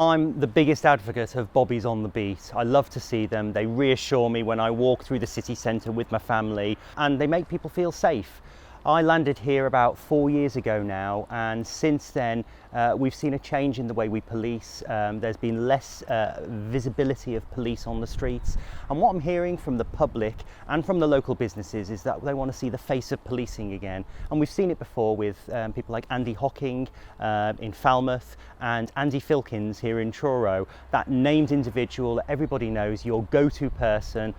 I'm the biggest advocate of bobbies on the beat. I love to see them. They reassure me when I walk through the city centre with my family, and they make people feel safe. I landed here about 4 years ago now, and since then we've seen a change in the way we police. There's been less visibility of police on the streets, and what I'm hearing from the public and from the local businesses is that they want to see the face of policing again. And we've seen it before with people like Andy Hocking in Falmouth and Andy Filkins here in Truro, that named individual that everybody knows, your go-to person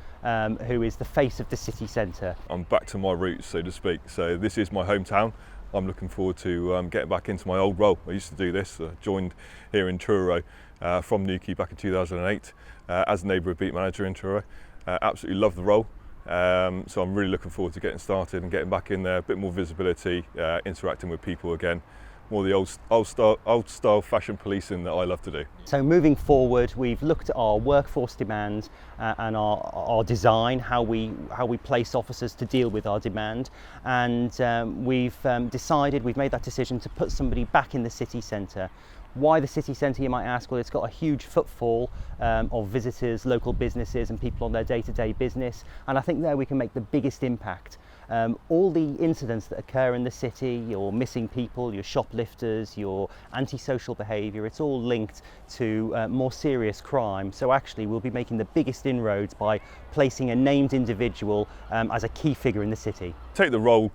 who is the face of the city centre. I'm back to my roots, so to speak. So this is my hometown. I'm looking forward to getting back into my old role. I used to do this. I joined here in Truro from Newquay back in 2008 as neighbourhood beat manager in Truro. Absolutely love the role. So I'm really looking forward to getting started and getting back in there. A bit more visibility, interacting with people again. More the old style fashion policing that I love to do. So moving forward, we've looked at our workforce demand and our design, how we place officers to deal with our demand, and we've made that decision to put somebody back in the city centre. Why the city centre, you might ask? Well, it's got a huge footfall of visitors, local businesses and people on their day-to-day business, and I think there we can make the biggest impact. All the incidents that occur in the city, your missing people, your shoplifters, your antisocial behaviour, it's all linked to more serious crime. So actually we'll be making the biggest inroads by placing a named individual as a key figure in the city. Take the role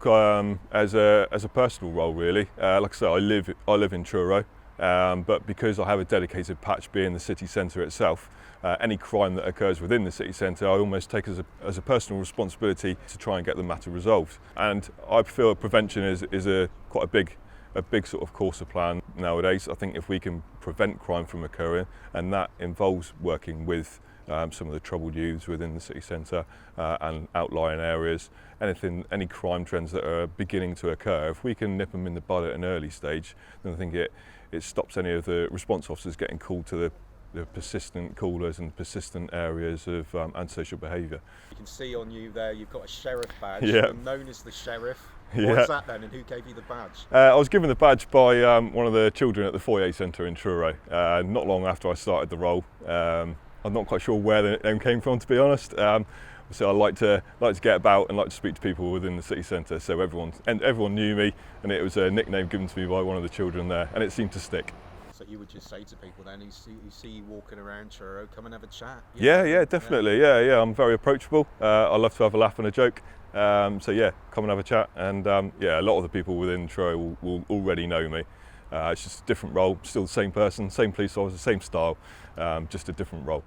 as a personal role, really. Like I said, I live in Truro. But because I have a dedicated patch being the city centre itself, any crime that occurs within the city centre I almost take as a personal responsibility to try and get the matter resolved. And I feel prevention is quite a big sort of course of plan nowadays. I think if we can prevent crime from occurring, and that involves working with some of the troubled youths within the city centre and outlying areas, any crime trends that are beginning to occur, if we can nip them in the bud at an early stage, then I think it stops any of the response officers getting called to the persistent callers and persistent areas of antisocial behaviour. You can see on you there you've got a sheriff badge. Yeah. You're known as the sheriff. What's that then, and who gave you the badge? I was given the badge by one of the children at the foyer centre in Truro not long after I started the role. I'm not quite sure where the name came from, to be honest. So I like to get about and like to speak to people within the city centre. So everyone knew me, and it was a nickname given to me by one of the children there, and it seemed to stick. So you would just say to people then who see you walking around Truro, come and have a chat. Yeah, definitely. Yeah. I'm very approachable. I love to have a laugh and a joke. So yeah, come and have a chat. And a lot of the people within Truro will already know me. It's just a different role, still the same person, same police officer, same style, just a different role.